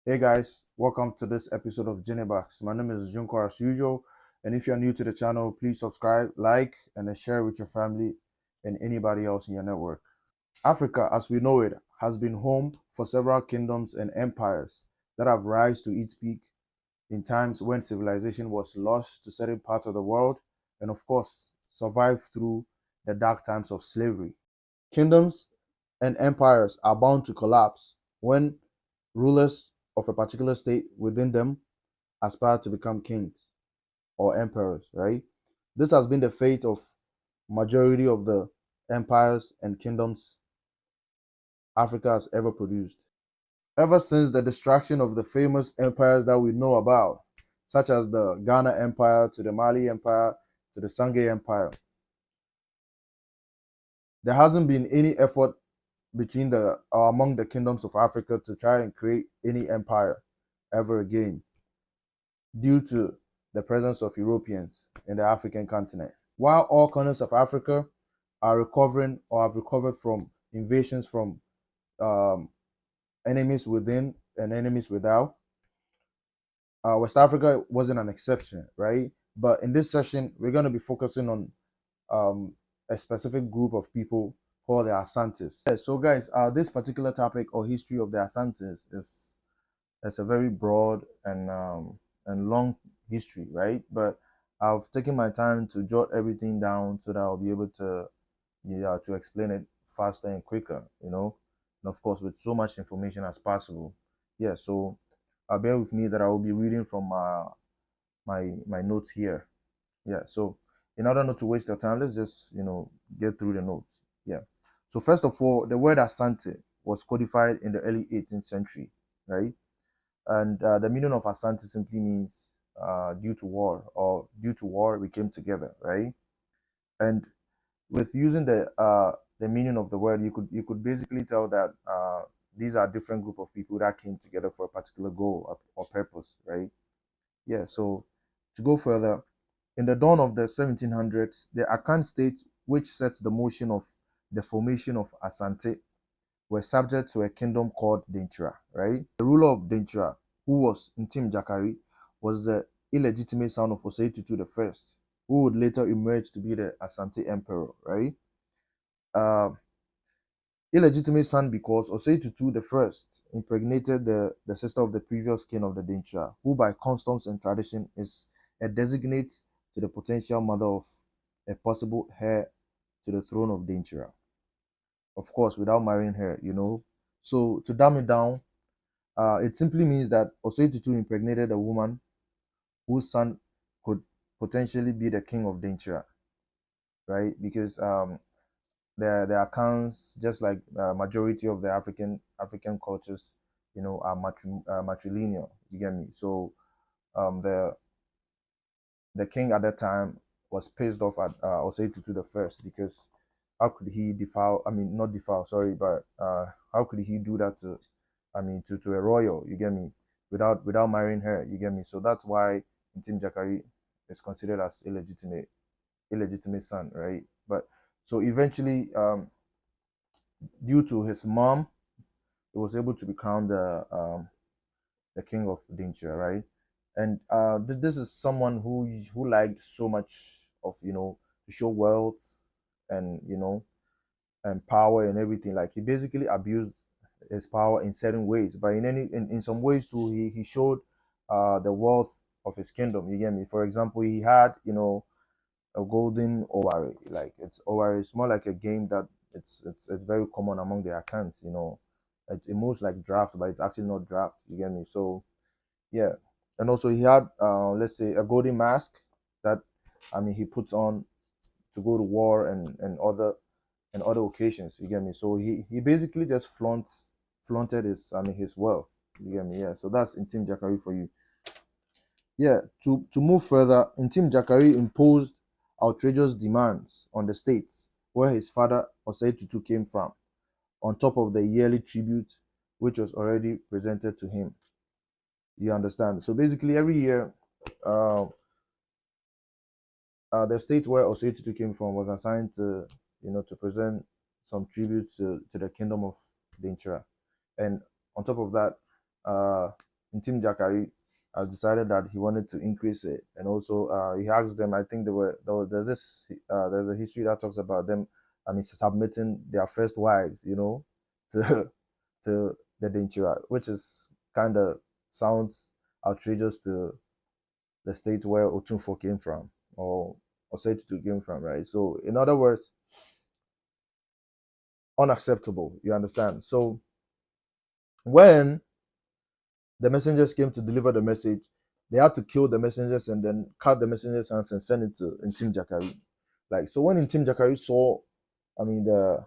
Hey guys, welcome to this episode of Genebox. My name is Junko as usual, and if you're new to the channel, please subscribe, like, and then share with your family and anybody else in your network. Africa, as we know it, has been home for several kingdoms and empires that have rise to its peak in times when civilization was lost to certain parts of the world, and of course, survived through the dark times of slavery. Kingdoms and empires are bound to collapse when rulers of a particular state within them aspire to become kings or emperors, right? This has been the fate of majority of the empires and kingdoms Africa has ever produced. Ever since the destruction of the famous empires that we know about, such as the Ghana Empire to the Mali Empire to the Sangay Empire, there hasn't been any effort between the or among the kingdoms of Africa to try and create any empire ever again due to the presence of Europeans in the African continent. While all corners of Africa are recovering or have recovered from invasions from um, enemies within and enemies without, West Africa wasn't an exception, right? But in this session, we're going to be focusing on um, a specific group of people called the Asantes. Yeah, so, guys, this particular topic or history of the Asantes is it's a very broad and long history, right? But I've taken my time to jot everything down so that I'll be able to to explain it faster and quicker, and of course with so much information as possible. Yeah, so bear with me that I will be reading from my notes here. Yeah, so in order not to waste your time, let's just get through the notes. Yeah. So first of all, the word Asante was codified in the early 18th century, right? And the meaning of Asante simply means due to war, or due to war we came together, right? And with using the meaning of the word, you could basically tell that these are different group of people that came together for a particular goal or purpose, right? Yeah. So to go further, in the dawn of the 1700s, the Akan state, which sets the motion of the formation of Asante, were subject to a kingdom called Denkyira, right? The ruler of Denkyira, who was Ntim Jakari, was the illegitimate son of Osei Tutu I, who would later emerge to be the Asante Emperor, right? Uh, illegitimate son because Osei Tutu I impregnated the sister of the previous king of the Denkyira, who by customs and tradition is a designate to the potential mother of a possible heir to the throne of Denkyira. Of course, without marrying her. So to dumb it down, it simply means that Osei Tutu impregnated a woman whose son could potentially be the king of Denkyira, right? Because the accounts, just like majority of the African cultures, are matrilineal. You get me? So the king at that time was pissed off at Osei Tutu the first, because how could he defile? I mean, not defile, sorry, but how could he do that to? I mean, to a royal? You get me? Without marrying her, you get me? So that's why Ntim Jakari is considered as illegitimate son, right? But so eventually, due to his mom, he was able to be crowned the king of Denkyira, right? And this is someone who liked so much of to show wealth and and power and everything. Like he basically abused his power in certain ways, but in some ways too, he showed the wealth of his kingdom. You get me? For example, he had a golden owari. Like it's owari. It's more like a game that it's very common among the accounts. It moves like draft, but it's actually not draft. You get me? So yeah, and also he had let's say a golden mask that he puts on to go to war and other occasions. You get me? So he basically just flaunted his wealth. You get me? Yeah. So that's Intim Jakari for you. Yeah. To move further, Intim Jakari imposed outrageous demands on the states where his father Osei Tutu came from, on top of the yearly tribute which was already presented to him. You understand? So basically, every year, uh, the state where Osei Tutu came from was assigned to present some tributes to the kingdom of Denkyira. And on top of that, uh, Tim Jakari decided that he wanted to increase it, and also he asked them. I think there's this there's a history that talks about them. I mean, submitting their first wives, to to the Denkyira, which is kind of sounds outrageous to the state where Otunfo came from, or Osetutu came from, right? So, in other words, unacceptable. You understand? So, when the messengers came to deliver the message, they had to kill the messengers and then cut the messengers' hands and send it to Intim Jakari. Like, so when Intim Jakari saw, I mean, the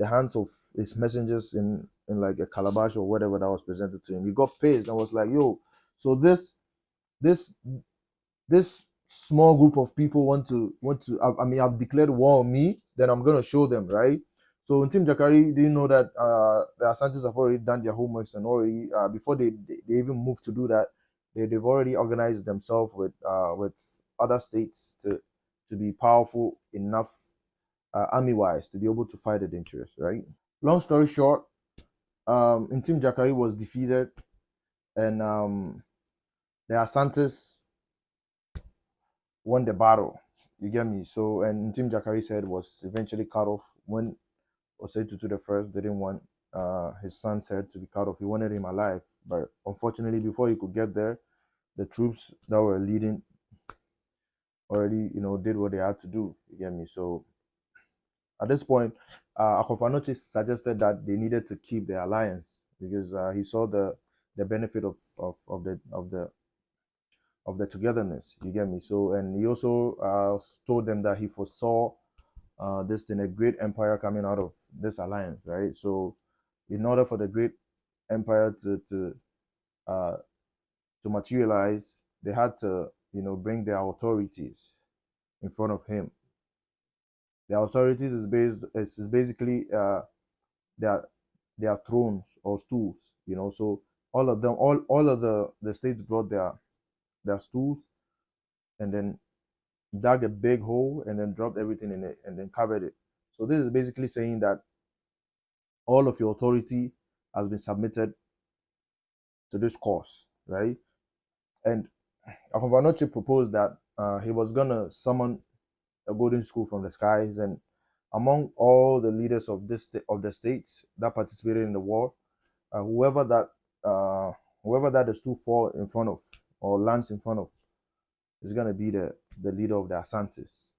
hands of his messengers in like a calabash or whatever that was presented to him, he got pissed and was like, "Yo, so this this small group of people want to. I mean, I've declared war on me. Then I'm gonna show them, right?" So in Team Jakari didn't know that the Asantes have already done their homeworks and already before they even moved to do that, they've already organized themselves with other states to be powerful enough army wise to be able to fight the dangerous, right? Long story short, in Team Jakari was defeated, and the Asantes won the battle. You get me? So, and Team Jakari's head was eventually cut off when Osetutu the first didn't want his son's head to be cut off. He wanted him alive, but unfortunately, before he could get there, the troops that were leading already, did what they had to do. You get me? So, at this point, Akofanoche suggested that they needed to keep the alliance because he saw the benefit of the togetherness. You get me? So, and he also told them that he foresaw this thing, a great empire coming out of this alliance, right? So, in order for the great empire uh, to materialize, they had to, bring their authorities in front of him. The authorities is basically their their thrones or stools, So all of them, all of the states brought their stools and then dug a big hole and then dropped everything in it and then covered it. So this is basically saying that all of your authority has been submitted to this cause, right? And Akonvanoche proposed that he was gonna summon a golden school from the skies, and among all the leaders of the states that participated in the war, uh, whoever that whoever that the stool fall in front of or lands in front of is gonna be the leader of the Asantes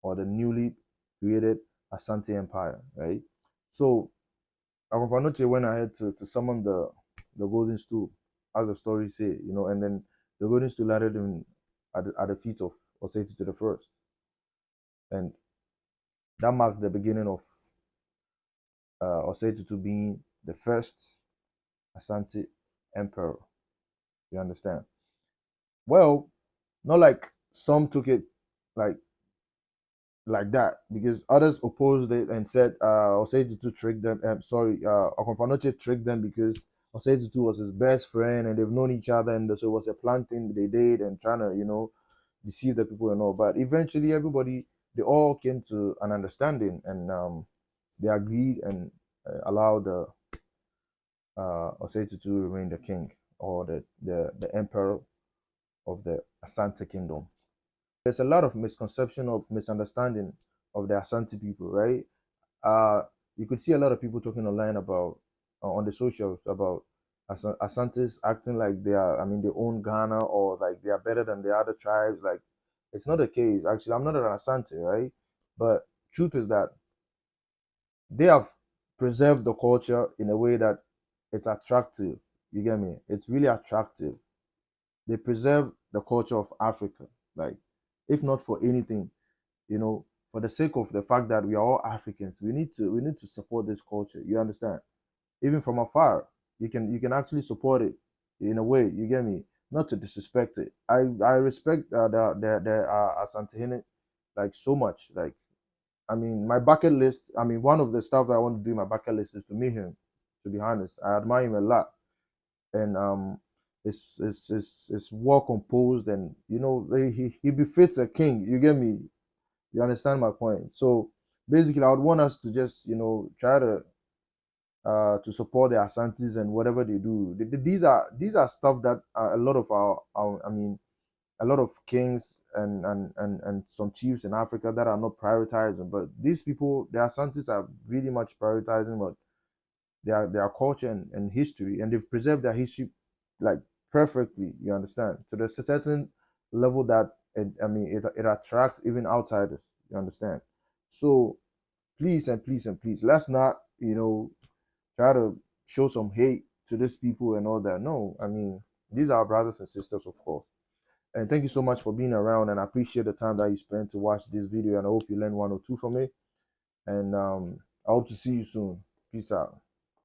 or the newly created Asante Empire, right? So Akonfanoche went ahead to summon the golden stool, as the story say, and then the golden stool landed at the feet of Oseti to the first, and that marked the beginning of Oseti to being the first Asante Emperor. You understand? Well, not like some took it like like that because others opposed it and said Osei tricked them. Sorry, Okonfanoche tricked them because Osei was his best friend and they've known each other, and so it was a planned thing they did and trying to deceive the people and all. But eventually, everybody they all came to an understanding and they agreed and allowed Osei to remain the king or the emperor of the Asante kingdom. There's a lot of misconception of misunderstanding of the Asante people, right? Uh, you could see a lot of people talking online about on the socials about Asantes acting like they are, I mean, they own Ghana or like they are better than the other tribes. Like, it's not the case. Actually, I'm not an Asante, right? But truth is that they have preserved the culture in a way that it's attractive. You get me? It's really attractive. They preserve the culture of Africa. Like, if not for anything, for the sake of the fact that we are all Africans, we need to support this culture. You understand? Even from afar, you can actually support it in a way. You get me? Not to disrespect it. I respect the Asante like so much. Like, I mean, my bucket list. I mean, one of the stuff that I want to do in my bucket list is to meet him. To be honest, I admire him a lot, and it's well composed, and he befits a king. You get me? You understand my point? So basically, I would want us to just try to to support the Asantis and whatever they do. These are stuff that a lot of our I mean a lot of kings and some chiefs in Africa that are not prioritizing. But these people, the Asantis, are really much prioritizing what their culture and history, and they've preserved their history like perfectly. You understand? To the certain level that it attracts even outsiders. You understand? So please and please and please, let's not try to show some hate to these people and all that. No, I mean these are our brothers and sisters, of course. And thank you so much for being around. And I appreciate the time that you spent to watch this video. And I hope you learned one or two from it. And I hope to see you soon. Peace out.